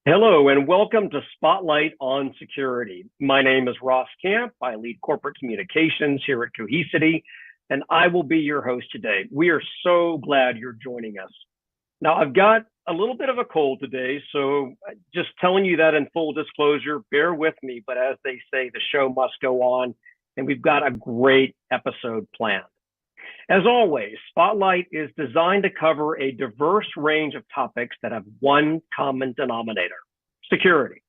Hello and welcome to Spotlight on Security. My name is Ross Camp. I lead corporate communications here at Cohesity, and I will be your host today. We are so glad you're joining us. Now, I've got a little bit of a cold today, so just telling you that in full disclosure, bear with me. But as they say, the show must go on, and we've got a great episode planned. As always, Spotlight is designed to cover a diverse range of topics that have one common denominator: security.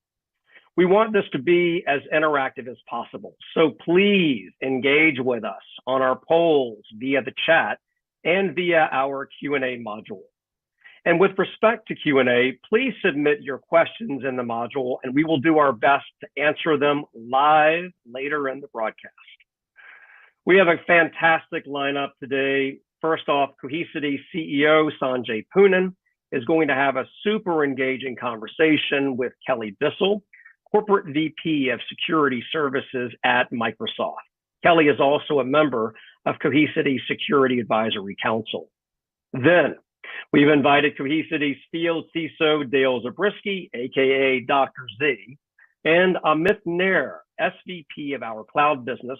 We want this to be as interactive as possible, so please engage with us on our polls via the chat and via our Q&A module. And with respect to Q&A, please submit your questions in the module, and we will do our best to answer them live later in the broadcast. We have a fantastic lineup today. First off, Cohesity CEO Sanjay Poonen is going to have a super engaging conversation with Kelly Bissell, Corporate VP of Security Services at Microsoft. Kelly is also a member of Cohesity Security Advisory Council. Then we've invited Cohesity's Field CISO Dale Zabriskie, aka Dr. Z, and Amit Nair, SVP of our cloud business,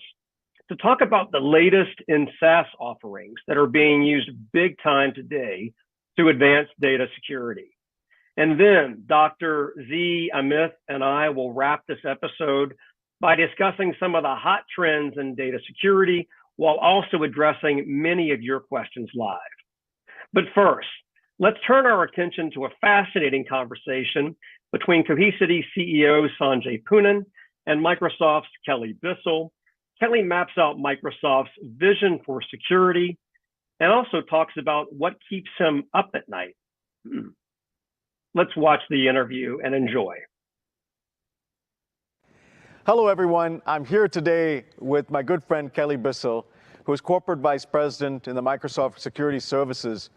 to talk about the latest in SaaS offerings that are being used big time today to advance data security. And then Dr. Z, Amit, and I will wrap this episode by discussing some of the hot trends in data security while also addressing many of your questions live. But first, let's turn our attention to a fascinating conversation between Cohesity CEO Sanjay Poonen and Microsoft's Kelly Bissell. Kelly maps out Microsoft's vision for security and also talks about what keeps him up at night. Let's watch the interview and enjoy. Hello, everyone. I'm here today with my good friend Kelly Bissell, who is Corporate Vice President in the Microsoft Security Services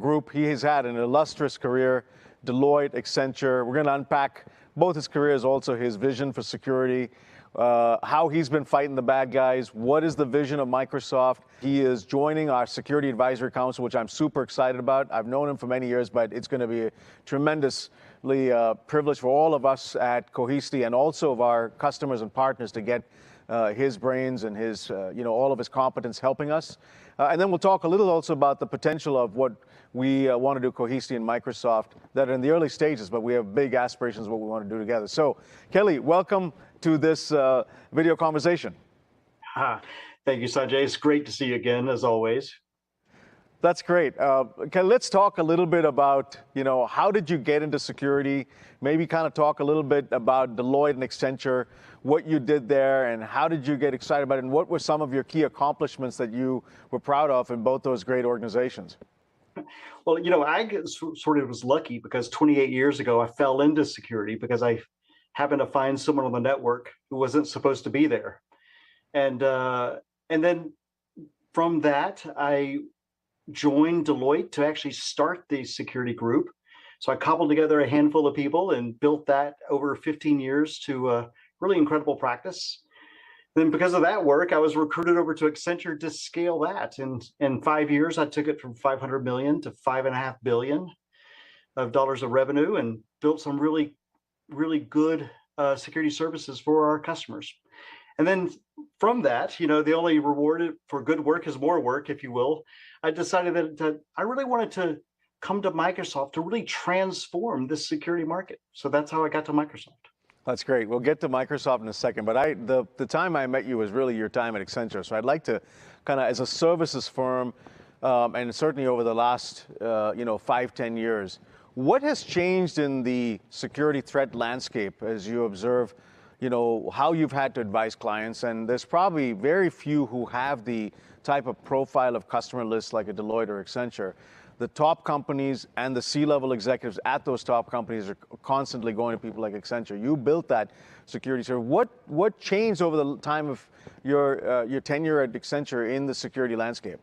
group. He has had an illustrious career, Deloitte, Accenture. We're going to unpack both his careers, also his vision for security, how he's been fighting the bad guys, what is the vision of Microsoft. He is joining our Security Advisory Council, which I'm super excited about. I've known him for many years, but it's going to be a tremendously privilege for all of us at Cohesity and also of our customers and partners to get his brains and his, all of his competence helping us. And then we'll talk a little also about the potential of what we want to do, Cohesity and Microsoft, that are in the early stages, but we have big aspirations of what we want to do together. So, Kelly, welcome to this video conversation. Thank you, Sanjay. It's great to see you again, as always. That's great. Kelly, let's talk a little bit about, how did you get into security? Maybe kind of talk a little bit about Deloitte and Accenture, what you did there, and how did you get excited about it, and what were some of your key accomplishments that you were proud of in both those great organizations? Well, I sort of was lucky because 28 years ago, I fell into security because I happened to find someone on the network who wasn't supposed to be there. And then from that, I joined Deloitte to actually start the security group. So I cobbled together a handful of people and built that over 15 years to a really incredible practice. Then because of that work, I was recruited over to Accenture to scale that. And in 5 years, I took it from 500 million to $5.5 billion of revenue and built some really, really good security services for our customers. And then from that, the only reward for good work is more work, if you will. I decided that I really wanted to come to Microsoft to really transform this security market. So that's how I got to Microsoft. That's great. We'll get to Microsoft in a second, but the time I met you was really your time at Accenture. So I'd like to kind of, as a services firm, and certainly over the last 5-10 years, what has changed in the security threat landscape as you observe, how you've had to advise clients? And there's probably very few who have the type of profile of customer lists like a Deloitte or Accenture. The top companies and the C-level executives at those top companies are constantly going to people like Accenture. You built that security service. What changed over the time of your tenure at Accenture in the security landscape?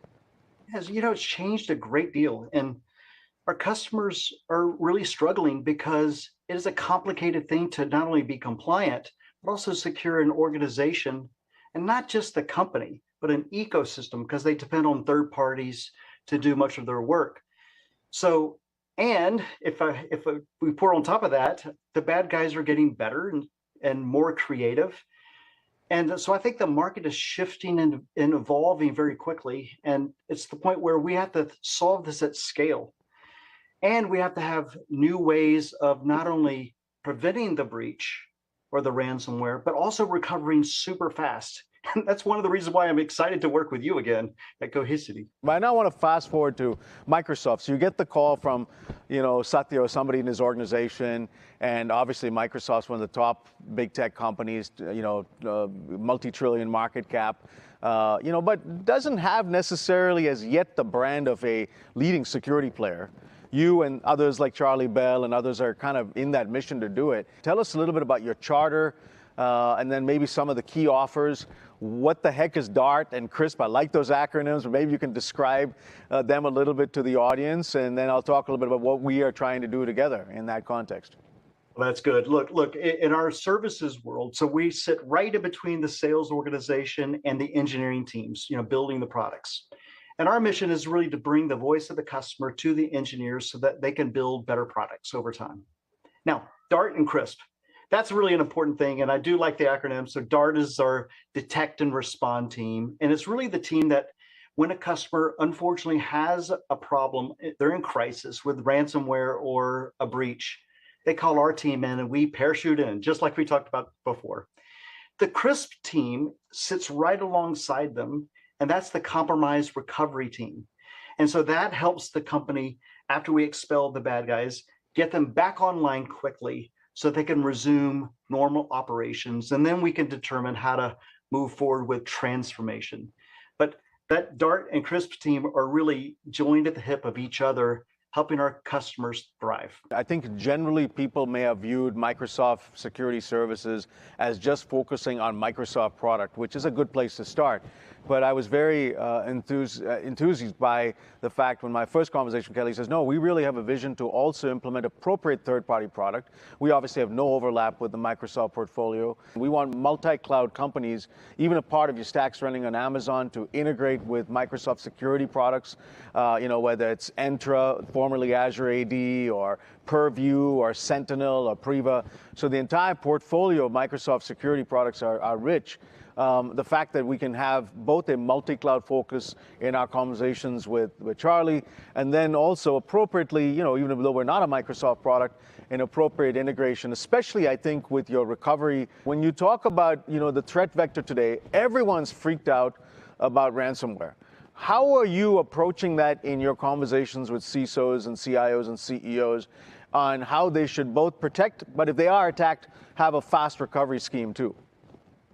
As it's changed a great deal. And our customers are really struggling because it is a complicated thing to not only be compliant, but also secure an organization, and not just the company, but an ecosystem, because they depend on third parties to do much of their work. So And if we pour on top of that, the bad guys are getting better and more creative. And so I think the market is shifting and evolving very quickly. And it's the point where we have to solve this at scale. And we have to have new ways of not only preventing the breach or the ransomware, but also recovering super fast. And that's one of the reasons why I'm excited to work with you again at Cohesity. But I now want to fast forward to Microsoft. So you get the call from, Satya or somebody in his organization, and obviously Microsoft's one of the top big tech companies, multi-trillion market cap, but doesn't have necessarily as yet the brand of a leading security player. You and others like Charlie Bell and others are kind of in that mission to do it. Tell us a little bit about your charter, and then maybe some of the key offers. What the heck is DART and CRISP? I like those acronyms, but maybe you can describe them a little bit to the audience, and then I'll talk a little bit about what we are trying to do together in that context. Well, that's good. Look, in our services world, so we sit right in between the sales organization and the engineering teams, building the products. And our mission is really to bring the voice of the customer to the engineers so that they can build better products over time. Now, DART and CRISP, that's really an important thing. And I do like the acronym. So DART is our detect and respond team. And it's really the team that when a customer unfortunately has a problem, they're in crisis with ransomware or a breach, they call our team in and we parachute in, just like we talked about before. The CRISP team sits right alongside them, and that's the compromise recovery team. And so that helps the company, after we expel the bad guys, get them back online quickly so they can resume normal operations. And then we can determine how to move forward with transformation. But that DART and CRISP team are really joined at the hip of each other, helping our customers thrive. I think generally people may have viewed Microsoft Security Services as just focusing on Microsoft product, which is a good place to start. But I was very enthused by the fact when my first conversation, Kelly says, no, we really have a vision to also implement appropriate third-party product. We obviously have no overlap with the Microsoft portfolio. We want multi-cloud companies, even a part of your stacks running on Amazon, to integrate with Microsoft security products, whether it's Entra, formerly Azure AD, or Purview, or Sentinel, or Priva. So the entire portfolio of Microsoft security products are rich. The fact that we can have both a multi-cloud focus in our conversations with Charlie, and then also appropriately, even though we're not a Microsoft product, an appropriate integration, especially I think with your recovery. When you talk about, the threat vector today, everyone's freaked out about ransomware. How are you approaching that in your conversations with CISOs and CIOs and CEOs on how they should both protect, but if they are attacked, have a fast recovery scheme too?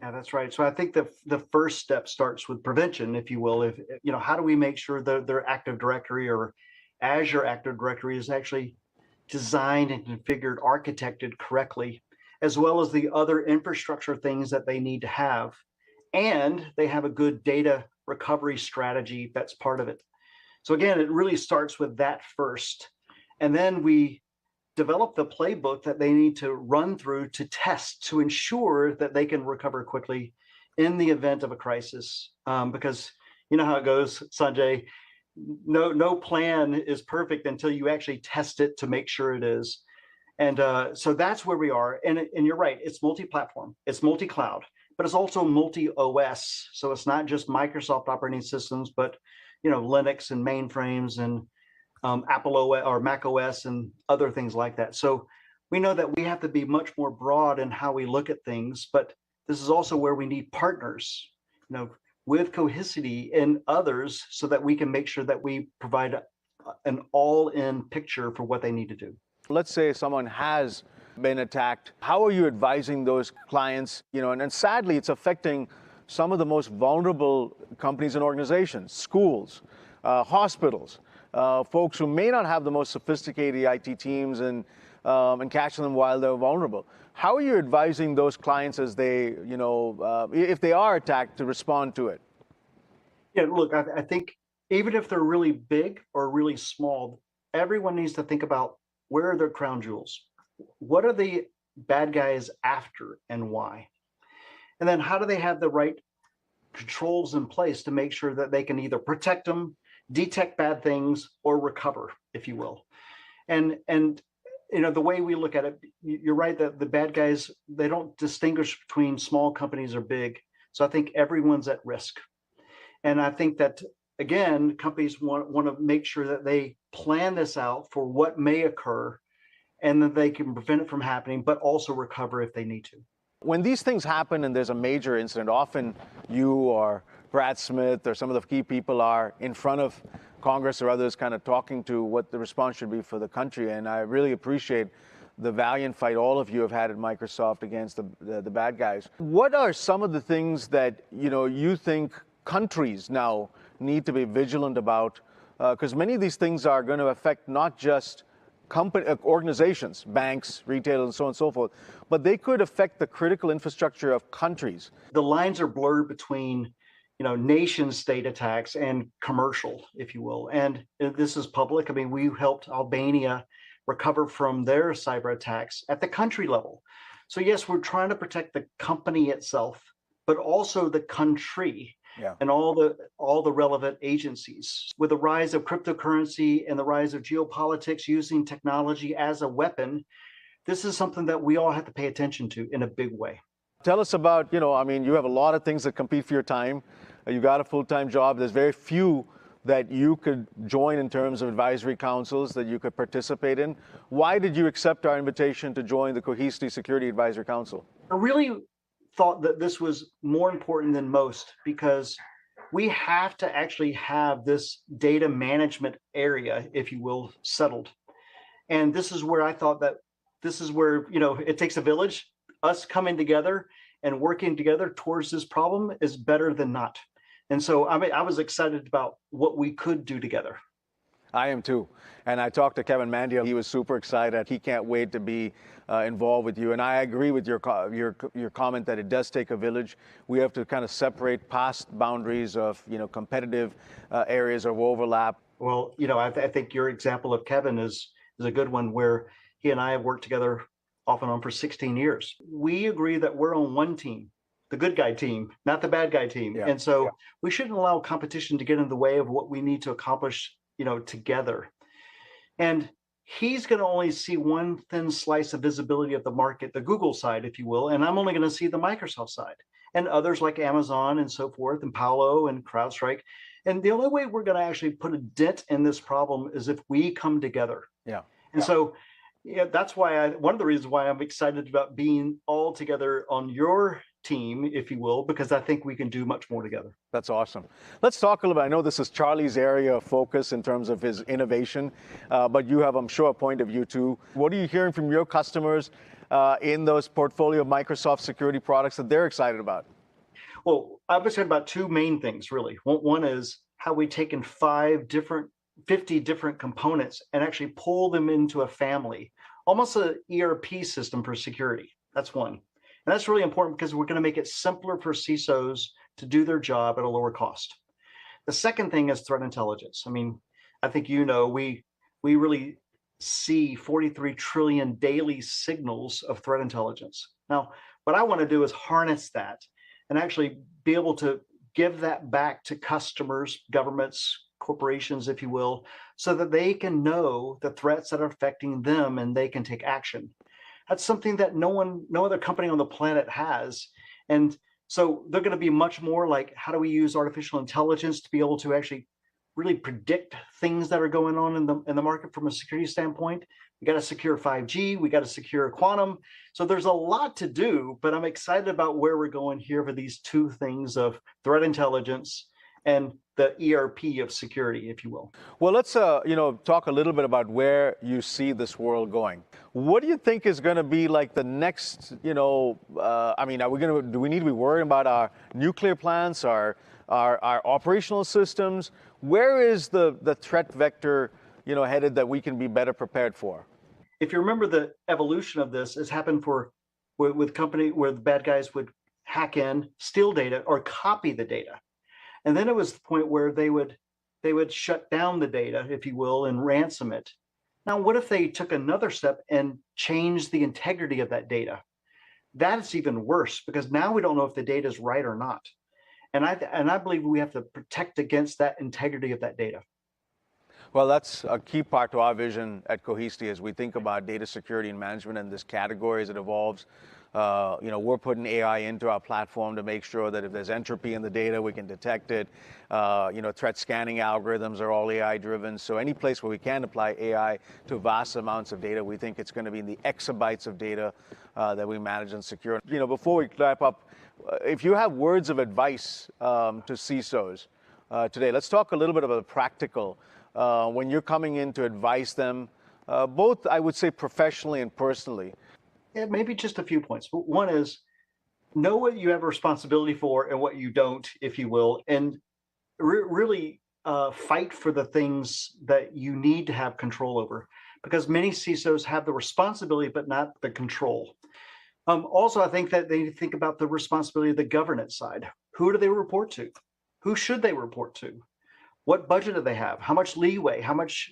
Yeah, that's right. So I think the first step starts with prevention, if you will. How do we make sure that their Active Directory or Azure Active Directory is actually designed and configured, architected correctly, as well as the other infrastructure things that they need to have. And they have a good data recovery strategy that's part of it. So again, it really starts with that first. And then we develop the playbook that they need to run through to test to ensure that they can recover quickly in the event of a crisis. Because you know how it goes, Sanjay, no plan is perfect until you actually test it to make sure it is. And so that's where we are. And you're right, it's multi-platform, it's multi-cloud, but it's also multi-OS. So it's not just Microsoft operating systems, but Linux and mainframes and Apple OS or Mac OS and other things like that. So we know that we have to be much more broad in how we look at things, but this is also where we need partners, with Cohesity and others so that we can make sure that we provide an all-in picture for what they need to do. Let's say someone has been attacked. How are you advising those clients? And sadly, it's affecting some of the most vulnerable companies and organizations, schools, hospitals, folks who may not have the most sophisticated IT teams and catching them while they're vulnerable. How are you advising those clients as they, if they are attacked, to respond to it? Yeah, look, I think even if they're really big or really small, everyone needs to think about where are their crown jewels? What are the bad guys after and why? And then how do they have the right controls in place to make sure that they can either protect them, detect bad things, or recover, if you will. And the way we look at it, you're right that the bad guys, they don't distinguish between small companies or big. So I think everyone's at risk. And I think that, again, companies want to make sure that they plan this out for what may occur and that they can prevent it from happening, but also recover if they need to. When these things happen and there's a major incident, often you or Brad Smith or some of the key people are in front of Congress or others kind of talking to what the response should be for the country. And I really appreciate the valiant fight all of you have had at Microsoft against the bad guys. What are some of the things that you think countries now need to be vigilant about? Because many of these things are going to affect not just organizations, banks, retail, and so on and so forth, but they could affect the critical infrastructure of countries. The lines are blurred between, nation state attacks and commercial, if you will. And this is public. I mean, we helped Albania recover from their cyber attacks at the country level. So yes, we're trying to protect the company itself, but also the country. Yeah. And all the relevant agencies. With the rise of cryptocurrency and the rise of geopolitics using technology as a weapon, this is something that we all have to pay attention to in a big way. Tell us about, you have a lot of things that compete for your time. You got a full-time job. There's very few that you could join in terms of advisory councils that you could participate in. Why did you accept our invitation to join the Cohesity Security Advisory Council? I really thought that this was more important than most because we have to actually have this data management area, if you will, settled. And this is where I thought that this is where, it takes a village. Us coming together and working together towards this problem is better than not. And so I was excited about what we could do together. I am too. And I talked to Kevin Mandia. He was super excited. He can't wait to be involved with you. And I agree with your comment that it does take a village. We have to kind of separate past boundaries of, competitive areas of overlap. Well, I think your example of Kevin is a good one where he and I have worked together off and on for 16 years. We agree that we're on one team, the good guy team, not the bad guy team. Yeah. And so we shouldn't allow competition to get in the way of what we need to accomplish together. And he's going to only see one thin slice of visibility of the market, the Google side, if you will, and I'm only going to see the Microsoft side and others like Amazon and so forth, and Palo and CrowdStrike. And the only way we're going to actually put a dent in this problem is if we come together. Yeah. And so that's why one of the reasons why I'm excited about being all together on your team, if you will, because I think we can do much more together. That's awesome. Let's talk a little bit. I know this is Charlie's area of focus in terms of his innovation, but you have, I'm sure, a point of view too. What are you hearing from your customers in those portfolio of Microsoft security products that they're excited about? Well, I've been saying about two main things, really. One is how we've taken 50 different components and actually pull them into a family, almost an ERP system for security. That's one. And that's really important because we're going to make it simpler for CISOs to do their job at a lower cost. The second thing is threat intelligence. I mean, I think we really see 43 trillion daily signals of threat intelligence. Now, what I want to do is harness that and actually be able to give that back to customers, governments, corporations, if you will, so that they can know the threats that are affecting them and they can take action. That's something that no other company on the planet has. And so they're going to be much more like, how do we use artificial intelligence to be able to actually really predict things that are going on in the market from a security standpoint? We got to secure 5G, we got to secure quantum. So there's a lot to do, but I'm excited about where we're going here for these two things of threat intelligence and the ERP of security, if you will. Well, let's talk a little bit about where you see this world going. What do you think is going to be like the next? Do we need to be worried about our nuclear plants, our operational systems? Where is the threat vector, headed that we can be better prepared for? If you remember, the evolution of this has happened with company where the bad guys would hack in, steal data, or copy the data. And then it was the point where they would shut down the data, if you will, and ransom it. Now, what if they took another step and changed the integrity of that data? That's even worse because now we don't know if the data is right or not. And I believe we have to protect against that integrity of that data. Well, that's a key part to our vision at Cohesity as we think about data security and management in this category as it evolves. We're putting AI into our platform to make sure that if there's entropy in the data, we can detect it. Threat scanning algorithms are all AI driven. So any place where we can apply AI to vast amounts of data, we think it's going to be in the exabytes of data that we manage and secure. Before we wrap up, if you have words of advice to CISOs today, let's talk a little bit about the practical. When you're coming in to advise them, both, I would say, professionally and personally. Yeah, maybe just a few points. One is know what you have a responsibility for and what you don't, if you will, and really fight for the things that you need to have control over, because many CISOs have the responsibility but not the control. Also, I think that they need to think about the responsibility of the governance side. Who do they report to? Who should they report to? What budget do they have? How much leeway? How much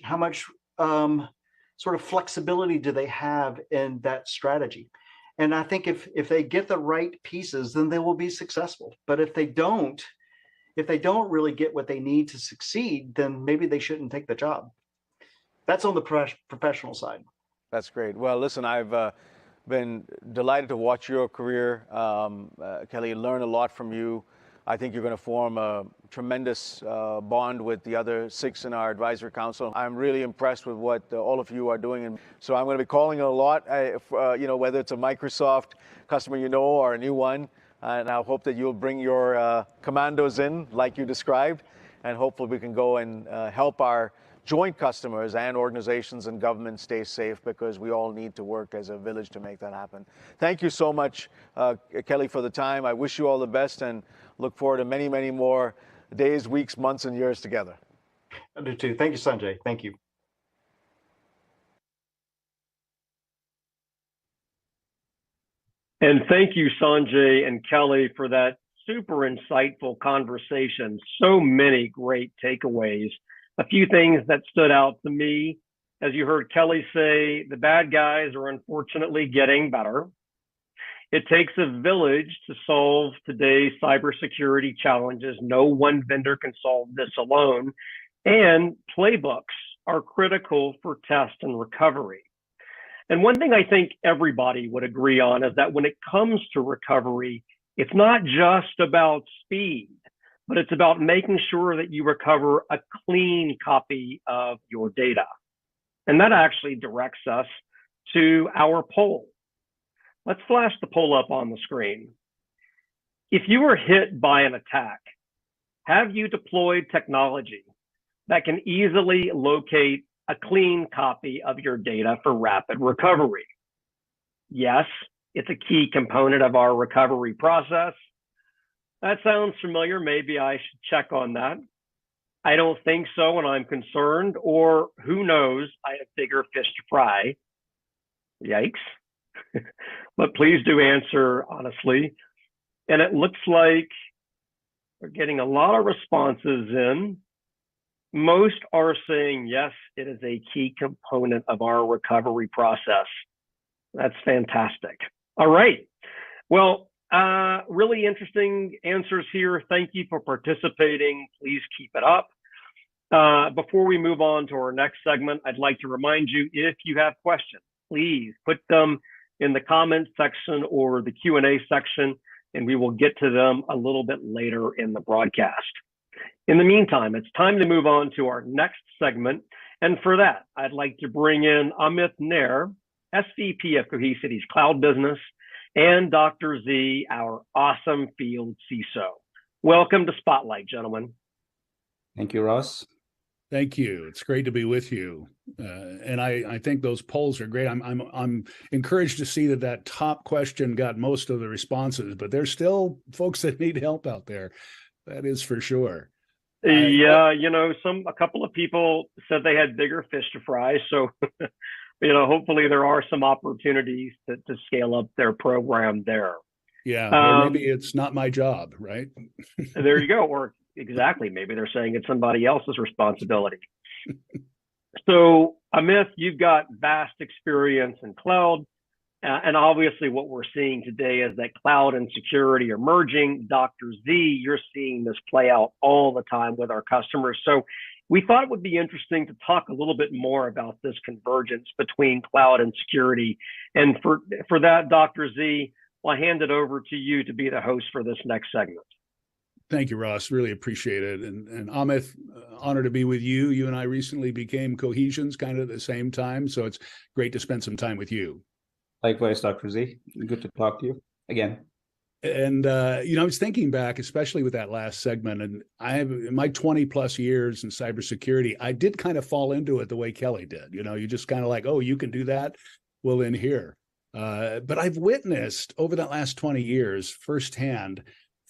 sort of flexibility do they have in that strategy? And I think if they get the right pieces, then they will be successful. But if they don't really get what they need to succeed, then maybe they shouldn't take the job. That's on the professional side. That's great. Well, listen, I've been delighted to watch your career, Kelly, learn a lot from you. I think you're going to form a tremendous bond with the other 6 in our advisory council. I'm really impressed with what all of you are doing. And so I'm going to be calling a lot, whether it's a Microsoft customer or a new one. And I hope that you'll bring your commandos in like you described. And hopefully we can go and help our joint customers and organizations and governments stay safe, because we all need to work as a village to make that happen. Thank you so much, Kelly, for the time. I wish you all the best and look forward to many, many more days, weeks, months, and years together. I do too. Thank you, Sanjay. Thank you. And thank you, Sanjay and Kelly, for that super insightful conversation. So many great takeaways. A few things that stood out to me, as you heard Kelly say, the bad guys are unfortunately getting better. It takes a village to solve today's cybersecurity challenges. No one vendor can solve this alone. And playbooks are critical for test and recovery. And one thing I think everybody would agree on is that when it comes to recovery, it's not just about speed, but it's about making sure that you recover a clean copy of your data. And that actually directs us to our poll. Let's flash the poll up on the screen. If you were hit by an attack, have you deployed technology that can easily locate a clean copy of your data for rapid recovery? Yes, it's a key component of our recovery process. That sounds familiar. Maybe I should check on that. I don't think so, and I'm concerned, or who knows, I have bigger fish to fry. Yikes. But please do answer honestly. And it looks like we're getting a lot of responses in. Most are saying, yes, it is a key component of our recovery process. That's fantastic. All right. Well, really interesting answers here. Thank you for participating. Please keep it up. Before we move on to our next segment, I'd like to remind you, if you have questions, please put them in the comments section or the Q&A section, and we will get to them a little bit later in the broadcast. In the meantime, it's time to move on to our next segment. And for that, I'd like to bring in Amit Nair, SVP of Cohesity's Cloud Business, and Dr. Z, our awesome field CISO. Welcome to Spotlight, gentlemen. Thank you, Ross. Thank you. It's great to be with you. And I think those polls are great. I'm encouraged to see that top question got most of the responses, but there's still folks that need help out there. That is for sure. Yeah, a couple of people said they had bigger fish to fry. So, hopefully there are some opportunities to scale up their program there. Yeah, or maybe it's not my job, right? There you go. Or exactly, maybe they're saying it's somebody else's responsibility. So, Amit, you've got vast experience in cloud. And obviously what we're seeing today is that cloud and security are merging. Dr. Z, you're seeing this play out all the time with our customers. So we thought it would be interesting to talk a little bit more about this convergence between cloud and security. And for that, Dr. Z, I'll hand it over to you to be the host for this next segment. Thank you, Ross. Really appreciate it. And Amit, honored to be with you. You and I recently became Cohesions kind of at the same time. So it's great to spend some time with you. Likewise, Dr. Z. Good to talk to you again. And, I was thinking back, especially with that last segment, and I have in my 20 plus years in cybersecurity, I did kind of fall into it the way Kelly did. You just kind of like, oh, you can do that. Well, in here. But I've witnessed over that last 20 years firsthand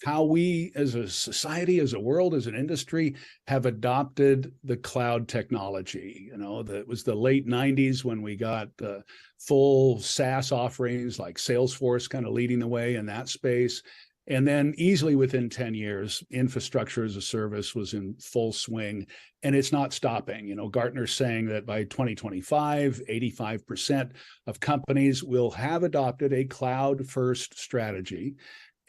how we as a society, as a world, as an industry have adopted the cloud technology. That was the late 90s when we got the full SaaS offerings like Salesforce kind of leading the way in that space. And then easily within 10 years, infrastructure as a service was in full swing, and it's not stopping. Gartner's saying that by 2025, 85% of companies will have adopted a cloud-first strategy.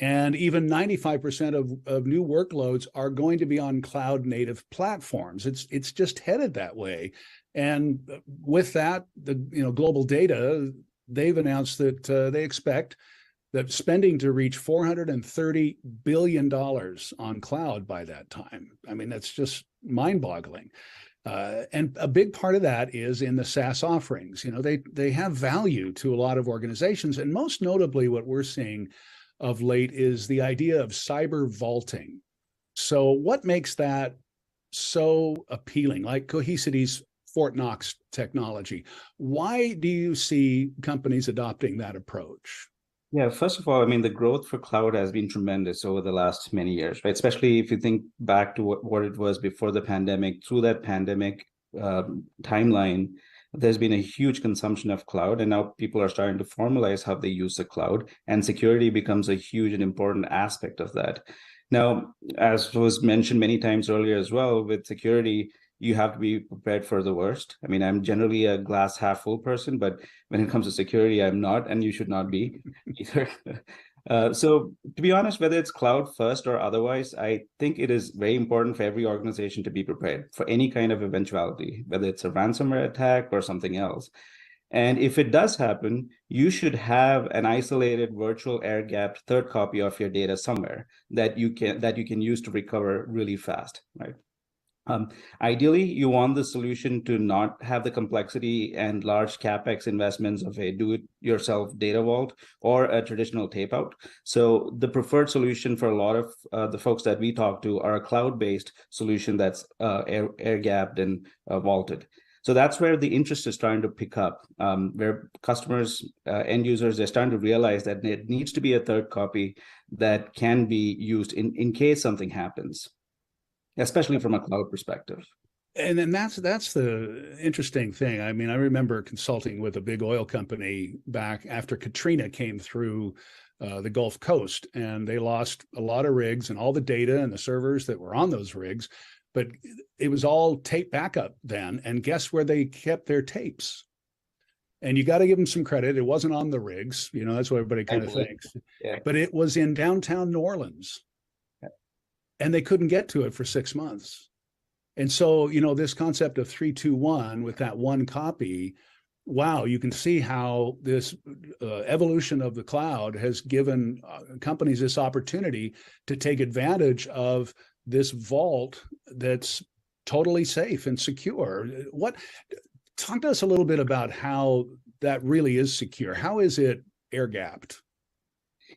And even 95% of new workloads are going to be on cloud native platforms. It's just headed that way. And with that, the global data, they've announced that they expect that spending to reach $430 billion on cloud by that time. I mean, that's just mind-boggling. And a big part of that is in the SaaS offerings. They have value to a lot of organizations, and most notably what we're seeing of late is the idea of cyber vaulting. So what makes that so appealing, like Cohesity's Fort Knox technology? Why do you see companies adopting that approach? Yeah, first of all, I mean, the growth for cloud has been tremendous over the last many years, right? Especially if you think back to what it was before the pandemic. Through that pandemic timeline, there's been a huge consumption of cloud, and now people are starting to formalize how they use the cloud, and security becomes a huge and important aspect of that. Now, as was mentioned many times earlier as well, with security, you have to be prepared for the worst. I mean, I'm generally a glass half full person, but when it comes to security, I'm not, and you should not be either. So to be honest, whether it's cloud first or otherwise, I think it is very important for every organization to be prepared for any kind of eventuality, whether it's a ransomware attack or something else. And if it does happen, you should have an isolated virtual air-gapped third copy of your data somewhere that you can use to recover really fast, right? Ideally, you want the solution to not have the complexity and large CapEx investments of a do-it-yourself data vault or a traditional tape-out. So the preferred solution for a lot of the folks that we talk to are a cloud-based solution that's air-gapped and vaulted. So that's where the interest is starting to pick up, where customers, end users, they're starting to realize that it needs to be a third copy that can be used in case something happens, especially from a cloud perspective. And then that's the interesting thing. I mean, I remember consulting with a big oil company back after Katrina came through the Gulf Coast, and they lost a lot of rigs and all the data and the servers that were on those rigs, but it was all tape backup then. And guess where they kept their tapes? And you got to give them some credit. It wasn't on the rigs, that's what everybody kind of thinks, but it was in downtown New Orleans. And they couldn't get to it for 6 months. And so, this concept of 3-2-1 with that one copy, wow, you can see how this evolution of the cloud has given companies this opportunity to take advantage of this vault that's totally safe and secure. Talk to us a little bit about how that really is secure. How is it air-gapped?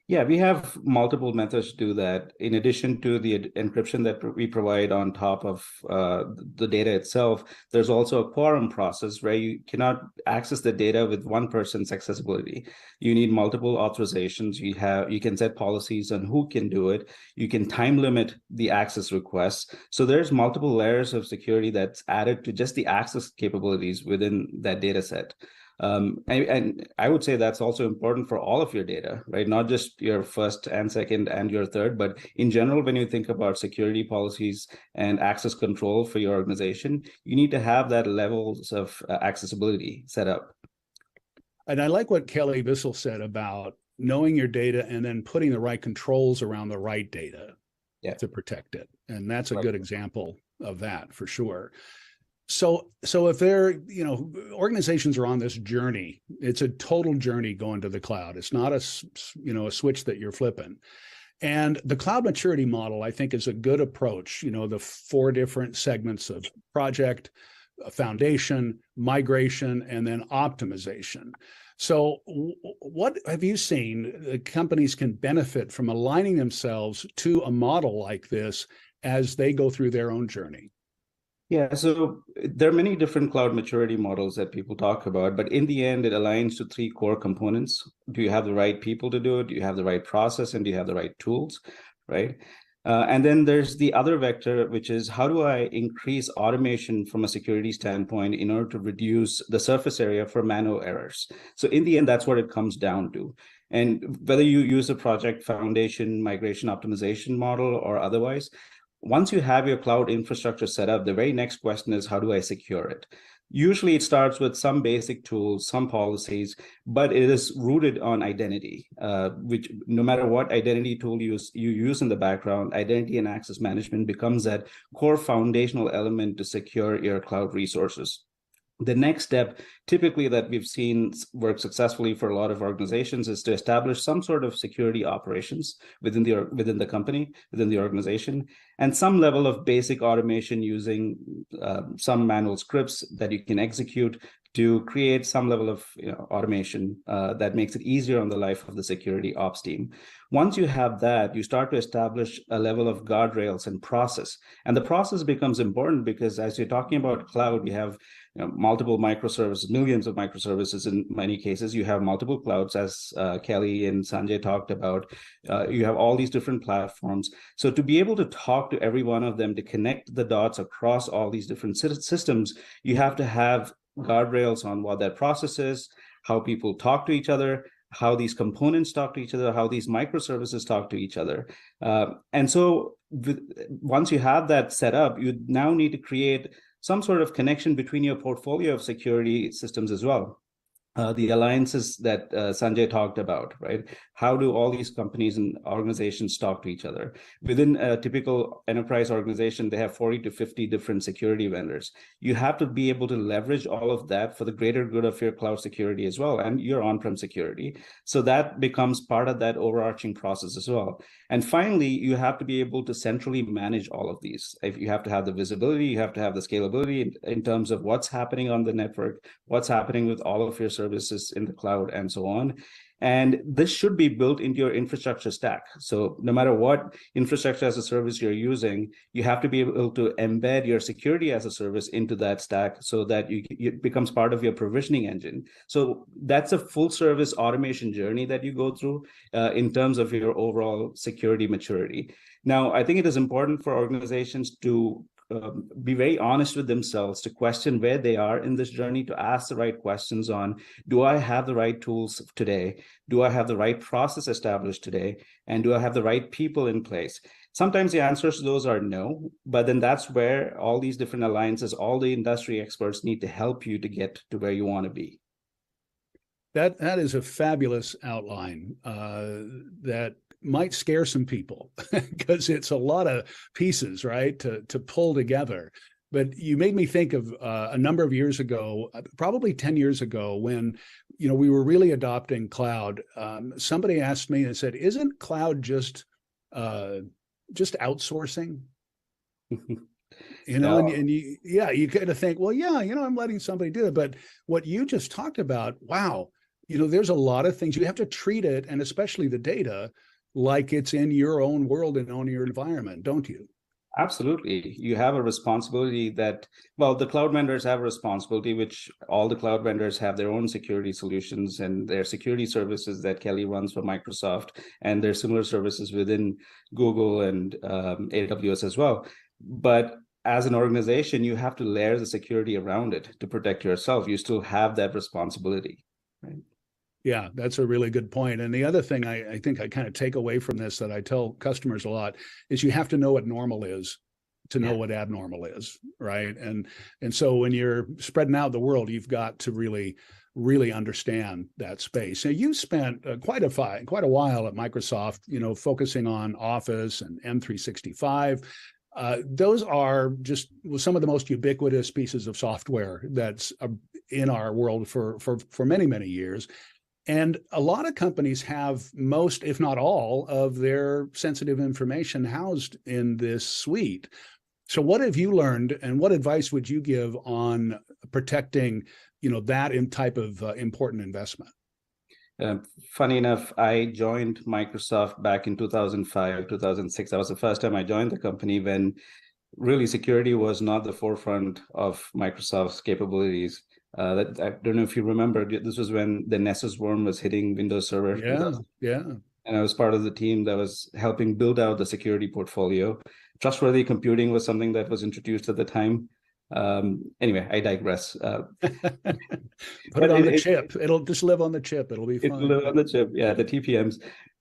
Yeah, we have multiple methods to do that. In addition to the encryption that we provide on top of the data itself, there's also a quorum process where you cannot access the data with one person's accessibility. You need multiple authorizations. You can set policies on who can do it. You can time limit the access requests. So there's multiple layers of security that's added to just the access capabilities within that data set. And I would say that's also important for all of your data, right? Not just your first and second and your third, but in general, when you think about security policies and access control for your organization, you need to have that levels of accessibility set up. And I like what Kelly Bissell said about knowing your data and then putting the right controls around the right data to protect it. And that's a good example of that for sure. So if they're, organizations are on this journey, it's a total journey going to the cloud. It's not a switch that you're flipping. And the cloud maturity model, I think, is a good approach. The 4 different segments of project, foundation, migration, and then optimization. So what have you seen companies can benefit from aligning themselves to a model like this as they go through their own journey? Yeah, so there are many different cloud maturity models that people talk about, but in the end, it aligns to 3 core components. Do you have the right people to do it? Do you have the right process? And do you have the right tools, right? And then there's the other vector, which is how do I increase automation from a security standpoint in order to reduce the surface area for manual errors? So in the end, that's what it comes down to. And whether you use a project foundation, migration optimization model or otherwise, once you have your cloud infrastructure set up, the very next question is, how do I secure it? Usually it starts with some basic tools, some policies, but it is rooted on identity, which no matter what identity tool you use in the background, identity and access management becomes that core foundational element to secure your cloud resources. The next step, typically that we've seen work successfully for a lot of organizations, is to establish some sort of security operations within the company, within the organization, and some level of basic automation using some manual scripts that you can execute to create some level of automation that makes it easier on the life of the security ops team. Once you have that, you start to establish a level of guardrails and process. And the process becomes important because as you're talking about cloud, you have multiple microservices, millions of microservices in many cases. You have multiple clouds, as Kelly and Sanjay talked about. You have all these different platforms. So to be able to talk to every one of them, to connect the dots across all these different systems, you have to have guardrails on what that process is, how people talk to each other, how these components talk to each other, how these microservices talk to each other. And so once you have that set up, you now need to create some sort of connection between your portfolio of security systems as well. The alliances that Sanjay talked about, right? How do all these companies and organizations talk to each other? Within a typical enterprise organization, they have 40 to 50 different security vendors. You have to be able to leverage all of that for the greater good of your cloud security as well, and your on-prem security. So that becomes part of that overarching process as well. And finally, you have to be able to centrally manage all of these. If you have to have the visibility, you have to have the scalability in terms of what's happening on the network, what's happening with all of your services in the cloud, and so on. And this should be built into your infrastructure stack. So no matter what infrastructure as a service you're using, you have to be able to embed your security as a service into that stack so that it becomes part of your provisioning engine. So that's a full service automation journey that you go through in terms of your overall security maturity. Now, I think it is important for organizations to be very honest with themselves, to question where they are in this journey, to ask the right questions on, do I have the right tools today? Do I have the right process established today? And do I have the right people in place? Sometimes the answers to those are no, but then that's where all these different alliances, all the industry experts need to help you to get to where you want to be. That is a fabulous outline that might scare some people because it's a lot of pieces, right, to pull together. But you made me think of a number of years ago, probably 10 years ago, when we were really adopting cloud. Somebody asked me and said, "Isn't cloud just outsourcing?" No. And you kind of think, well, yeah, I'm letting somebody do it. But what you just talked about, wow, there's a lot of things. You have to treat it, and especially the data, like it's in your own world and on your environment, don't you? Absolutely. You have a responsibility that, well, the cloud vendors have a responsibility, which all the cloud vendors have their own security solutions and their security services that Kelly runs for Microsoft, and their similar services within Google and AWS as well. But as an organization, you have to layer the security around it to protect yourself. You still have that responsibility, right? Yeah, that's a really good point. And the other thing I think I kind of take away from this that I tell customers a lot is you have to know what normal is to know what abnormal is, right? And so when you're spreading out the world, you've got to really understand that space. Now, you spent quite a while at Microsoft, focusing on Office and M365. Those are just some of the most ubiquitous pieces of software that's in our world for many, many years. And a lot of companies have most, if not all, of their sensitive information housed in this suite. So what have you learned, and what advice would you give on protecting, that type of important investment? Funny enough, I joined Microsoft back in 2005, 2006. That was the first time I joined the company when really security was not the forefront of Microsoft's capabilities. I don't know if you remember, this was when the Nessus worm was hitting Windows Server. Yeah. And I was part of the team that was helping build out the security portfolio. Trustworthy computing was something that was introduced at the time. Anyway, I digress. Put it on the chip. It'll just live on the chip. It'll be fine. It'll live on the chip. Yeah, the TPMs.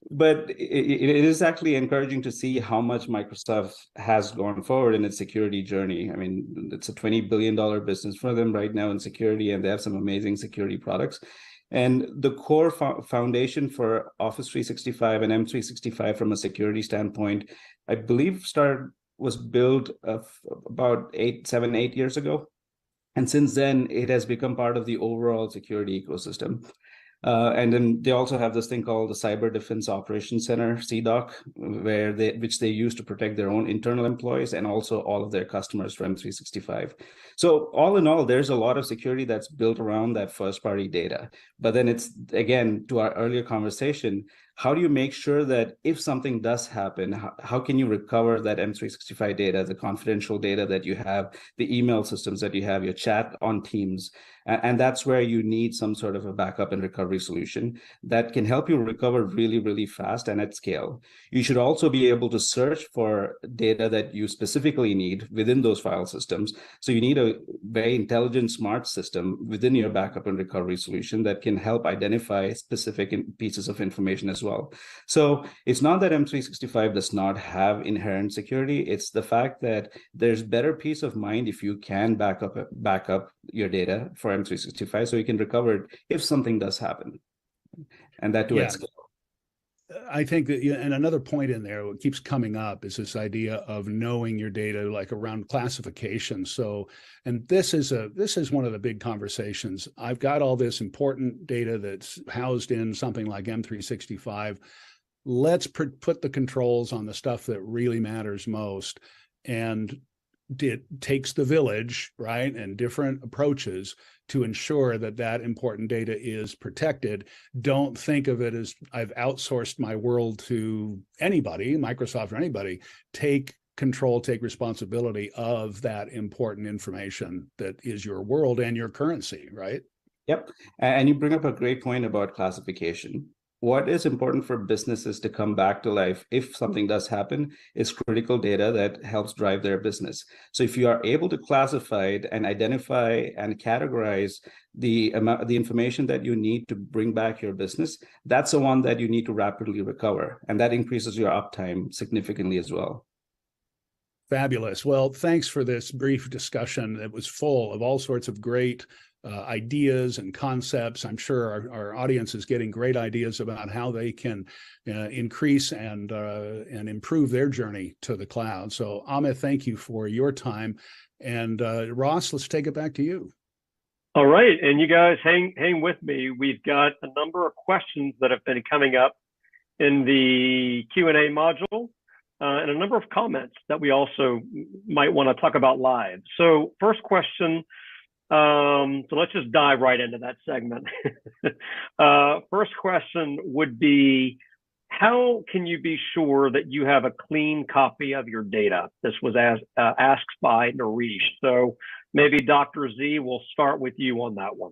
But it is actually encouraging to see how much Microsoft has gone forward in its security journey. I mean, it's a $20 billion business for them right now in security, and they have some amazing security products. And the core foundation for Office 365 and M365 from a security standpoint, I believe was built about 7, 8 years ago. And since then, it has become part of the overall security ecosystem. And then they also have this thing called the Cyber Defense Operations Center, CDOC, which they use to protect their own internal employees and also all of their customers for M365. So all in all, there's a lot of security that's built around that first-party data. But then it's, again, to our earlier conversation, how do you make sure that if something does happen, how can you recover that M365 data, the confidential data that you have, the email systems that you have, your chat on Teams? And that's where you need some sort of a backup and recovery solution that can help you recover really, really fast and at scale. You should also be able to search for data that you specifically need within those file systems. So you need a very intelligent, smart system within your backup and recovery solution that can help identify specific pieces of information as well. So it's not that M365 does not have inherent security. It's the fact that there's better peace of mind if you can back up your data for M365 so you can recover it if something does happen. And that too at scale. I think that, and another point in there, what keeps coming up is this idea of knowing your data, like around classification. So, and this is one of the big conversations. I've got all this important data that's housed in something like M365. Let's put the controls on the stuff that really matters most. And it takes the village, right, and different approaches to ensure that that important data is protected. Don't think of it as I've outsourced my world to anybody, Microsoft or anybody. Take control, take responsibility of that important information that is your world and your currency, right? Yep. And you bring up a great point about classification. What is important for businesses to come back to life if something does happen is critical data that helps drive their business. So if you are able to classify it and identify and categorize the information that you need to bring back your business, that's the one that you need to rapidly recover. And that increases your uptime significantly as well. Fabulous. Well, thanks for this brief discussion. It was full of all sorts of great ideas and concepts. I'm sure our audience is getting great ideas about how they can increase and improve their journey to the cloud. So Amit, thank you for your time. And Ross, let's take it back to you. All right. And you guys hang with me. We've got a number of questions that have been coming up in the Q&A module and a number of comments that we also might want to talk about live. So first question, so let's just dive right into that segment. First question would be, how can you be sure that you have a clean copy of your data? This was asked by Nareesh. So maybe Dr. Z, we'll start with you on that one.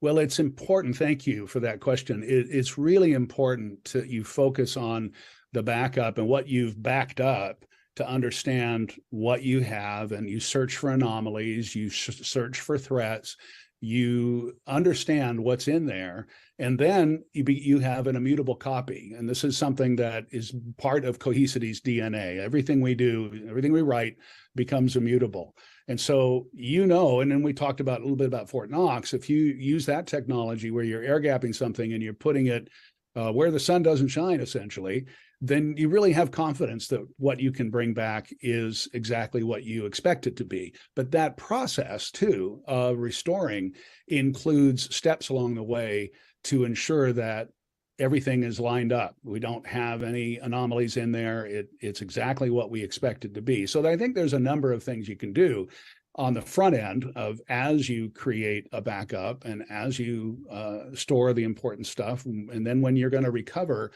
Well, it's important. Thank you for that question. It's really important that you focus on the backup and what you've backed up to understand what you have, and you search for anomalies, you search for threats, you understand what's in there, and then you have an immutable copy. And this is something that is part of Cohesity's DNA. Everything we do, everything we write becomes immutable. And so, and then we talked about a little bit about Fort Knox. If you use that technology where you're air gapping something and you're putting it where the sun doesn't shine, essentially, then you really have confidence that what you can bring back is exactly what you expect it to be. But that process, too, of restoring includes steps along the way to ensure that everything is lined up. We don't have any anomalies in there. It's exactly what we expect it to be. So I think there's a number of things you can do on the front end of as you create a backup and as you store the important stuff. And then when you're going to recover,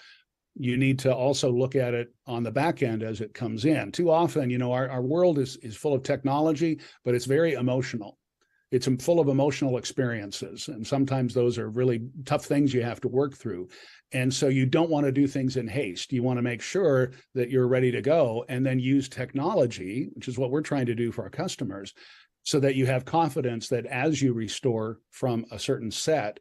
you need to also look at it on the back end as it comes in. Too often, our world is full of technology, but it's very emotional. It's full of emotional experiences. And sometimes those are really tough things you have to work through. And so you don't want to do things in haste. You want to make sure that you're ready to go and then use technology, which is what we're trying to do for our customers, so that you have confidence that as you restore from a certain set,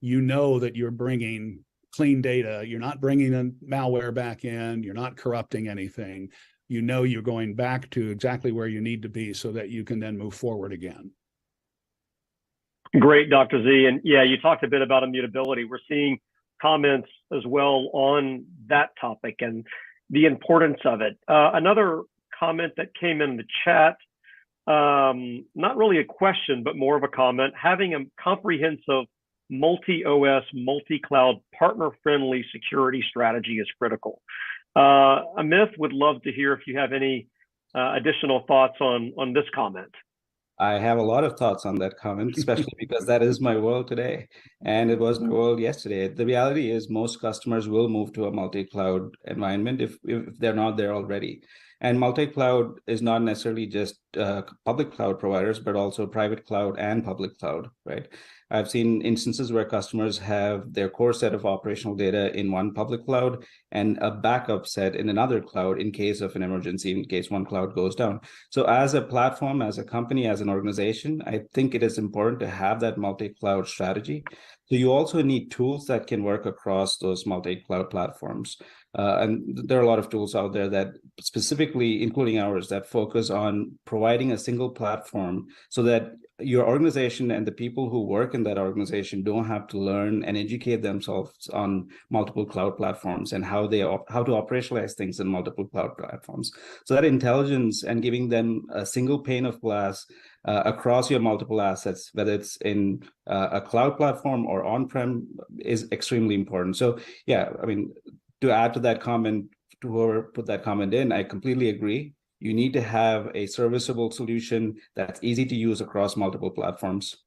you know that you're bringing clean data. You're not bringing a malware back in. You're not corrupting anything. You know you're going back to exactly where you need to be so that you can then move forward again. Great, Dr. Z. And yeah, you talked a bit about immutability. We're seeing comments as well on that topic and the importance of it. Another comment that came in the chat, not really a question, but more of a comment: having a comprehensive multi-OS, multi-cloud, partner-friendly security strategy is critical. Amit, would love to hear if you have any additional thoughts on this comment. I have a lot of thoughts on that comment, especially because that is my world today, and it was my world yesterday. The reality is most customers will move to a multi-cloud environment if they're not there already. And multi-cloud is not necessarily just public cloud providers, but also private cloud and public cloud, right? I've seen instances where customers have their core set of operational data in one public cloud and a backup set in another cloud in case of an emergency, in case one cloud goes down. So as a platform, as a company, as an organization, I think it is important to have that multi-cloud strategy. So you also need tools that can work across those multi-cloud platforms. And there are a lot of tools out there that specifically, including ours, that focus on providing a single platform so that your organization and the people who work in that organization don't have to learn and educate themselves on multiple cloud platforms and how to operationalize things in multiple cloud platforms. So that intelligence and giving them a single pane of glass across your multiple assets, whether it's in a cloud platform or on-prem, is extremely important. So yeah, I mean, to add to that comment, to whoever put that comment in, I completely agree. You need to have a serviceable solution that's easy to use across multiple platforms.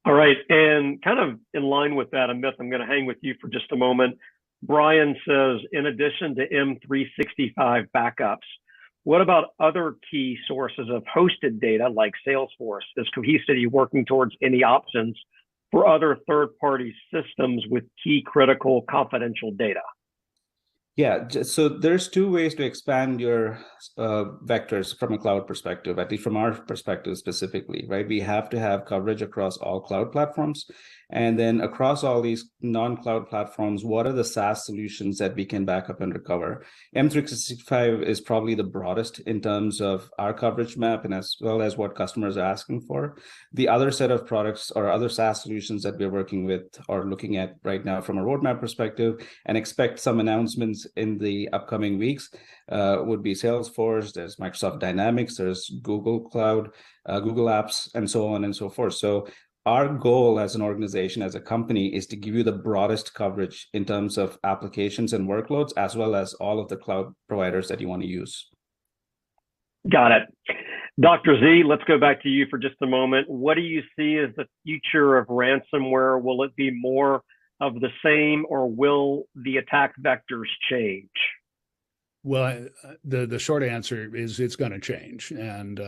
All right, and kind of in line with that, Amit, I'm going to hang with you for just a moment. Brian says, in addition to M365 backups, what about other key sources of hosted data like Salesforce? Is Cohesity working towards any options for other third-party systems with key critical confidential data? Yeah, so there's two ways to expand your vectors from a cloud perspective, at least from our perspective specifically, right? We have to have coverage across all cloud platforms. And then across all these non-cloud platforms, what are the SaaS solutions that we can back up and recover? M365 is probably the broadest in terms of our coverage map and as well as what customers are asking for. The other set of products or other SaaS solutions that we're working with or looking at right now from a roadmap perspective and expect some announcements in the upcoming weeks would be Salesforce, there's Microsoft Dynamics, there's Google Cloud, Google Apps, and so on and so forth. So our goal as an organization, as a company, is to give you the broadest coverage in terms of applications and workloads, as well as all of the cloud providers that you want to use. Got it. Dr. Z, let's go back to you for just a moment. What do you see as the future of ransomware? Will it be more of the same, or will the attack vectors change? Well, the short answer is it's going to change. And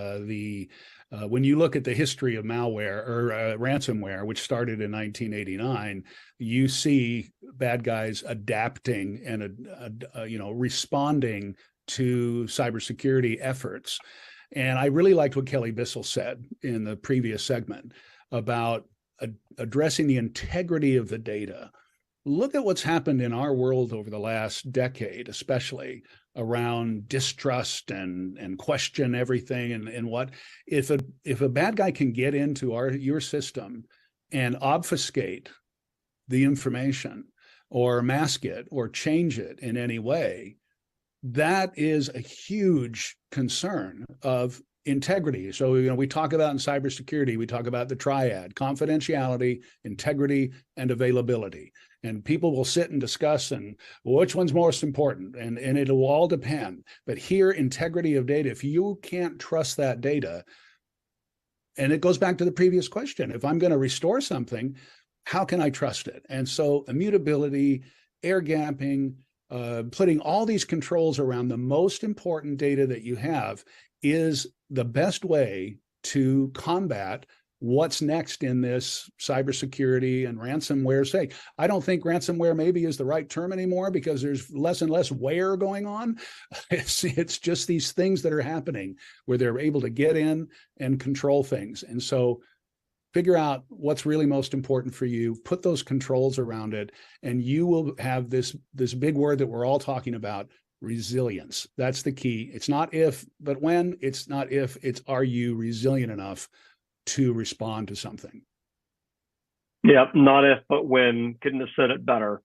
when you look at the history of malware or ransomware, which started in 1989, you see bad guys adapting and responding to cybersecurity efforts. And I really liked what Kelly Bissell said in the previous segment about addressing the integrity of the data. Look at what's happened in our world over the last decade, especially around distrust and question everything and what if a bad guy can get into your system and obfuscate the information, or mask it or change it in any way, that is a huge concern of integrity. So, we talk about in cybersecurity, we talk about the triad: confidentiality, integrity, and availability. And people will sit and discuss, and which one's most important, and it'll all depend. But here, integrity of data, if you can't trust that data, and it goes back to the previous question, if I'm going to restore something, how can I trust it? And so immutability, air gapping, putting all these controls around the most important data that you have is the best way to combat what's next in this cybersecurity and ransomware sake. I don't think ransomware maybe is the right term anymore, because there's less and less ware going on. It's just these things that are happening where they're able to get in and control things. And so figure out what's really most important for you, put those controls around it, and you will have this big word that we're all talking about: resilience. That's the key. It's not if, but when. It's not if, it's are you resilient enough to respond to something? Yeah, not if, but when. Couldn't have said it better.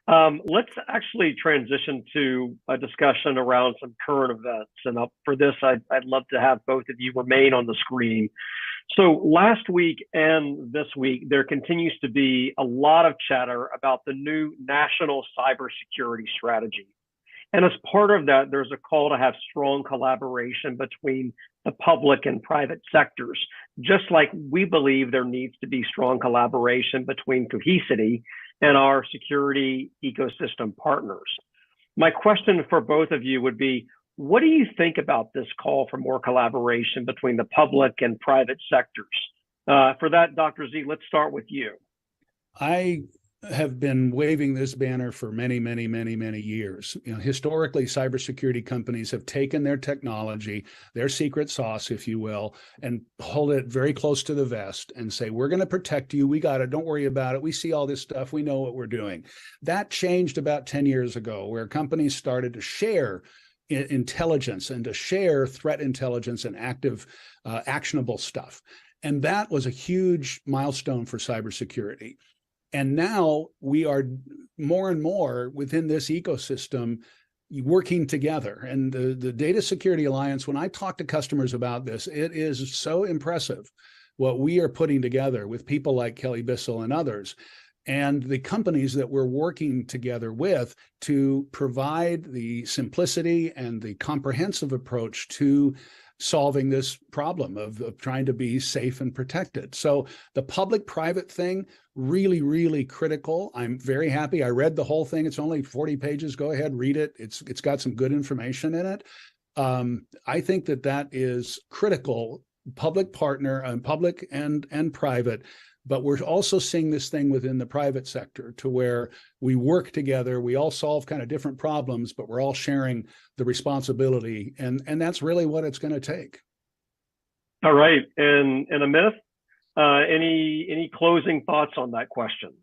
Let's actually transition to a discussion around some current events. And for this, I'd love to have both of you remain on the screen. So last week and this week, there continues to be a lot of chatter about the new national cybersecurity strategy. And as part of that, there's a call to have strong collaboration between the public and private sectors, just like we believe there needs to be strong collaboration between Cohesity and our security ecosystem partners. My question for both of you would be, what do you think about this call for more collaboration between the public and private sectors? For that, Dr. Z, let's start with you. I have been waving this banner for many, many, many, many years. Historically, cybersecurity companies have taken their technology, their secret sauce, if you will, and hold it very close to the vest and say, we're going to protect you. We got it. Don't worry about it. We see all this stuff. We know what we're doing. That changed about 10 years ago, where companies started to share intelligence and to share threat intelligence and actionable stuff. And that was a huge milestone for cybersecurity. And now we are more and more within this ecosystem working together. And the Data Security Alliance, when I talk to customers about this, it is so impressive what we are putting together with people like Kelly Bissell and others, and the companies that we're working together with to provide the simplicity and the comprehensive approach to solving this problem of trying to be safe and protected. So the public-private thing, really, really critical. I'm very happy. I read the whole thing. It's only 40 pages. Go ahead, read it. It's got some good information in it. I think that is critical, public partner, public and private. But we're also seeing this thing within the private sector to where we work together. We all solve kind of different problems, but we're all sharing the responsibility. And that's really what it's going to take. All right. And Amit, any closing thoughts on that question?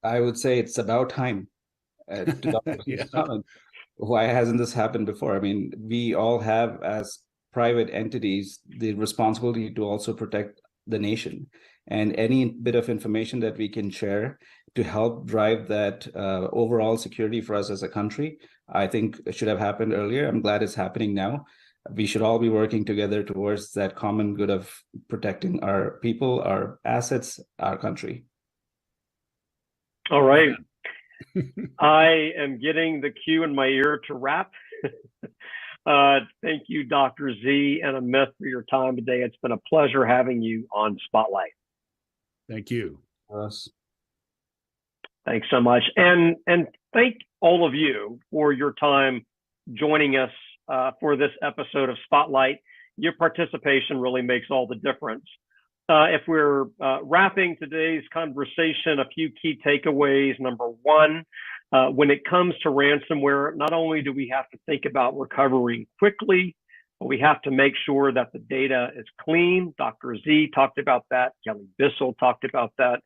I would say it's about time. Yeah. Why hasn't this happened before? I mean, we all have, as private entities, the responsibility to also protect the nation. And any bit of information that we can share to help drive that overall security for us as a country, I think it should have happened earlier. I'm glad it's happening now. We should all be working together towards that common good of protecting our people, our assets, our country. All right. I am getting the cue in my ear to wrap. Thank you, Dr. Z and Amit, for your time today. It's been a pleasure having you on Spotlight. Thank you. Thanks so much. And thank all of you for your time joining us for this episode of Spotlight. Your participation really makes all the difference. If we're wrapping today's conversation, a few key takeaways. Number one, when it comes to ransomware, not only do we have to think about recovering quickly, but we have to make sure that the data is clean. Dr. Z talked about that. Kelly Bissell talked about that.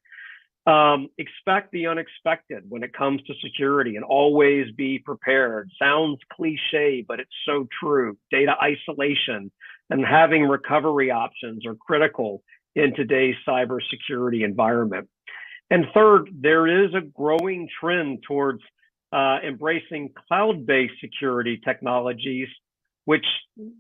Expect the unexpected when it comes to security and always be prepared. Sounds cliche, but it's so true. Data isolation and having recovery options are critical in today's cybersecurity environment. And third, there is a growing trend towards embracing cloud-based security technologies, which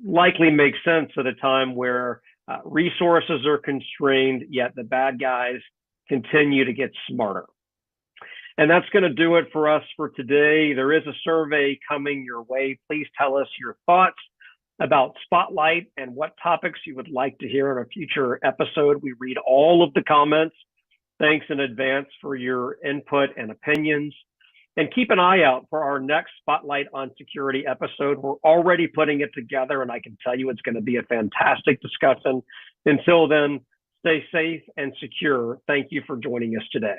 likely makes sense at a time where resources are constrained, yet the bad guys continue to get smarter. And that's going to do it for us for today. There is a survey coming your way. Please tell us your thoughts about Spotlight and what topics you would like to hear in a future episode. We read all of the comments. Thanks in advance for your input and opinions. And keep an eye out for our next Spotlight on Security episode. We're already putting it together, and I can tell you it's going to be a fantastic discussion. Until then, stay safe and secure. Thank you for joining us today.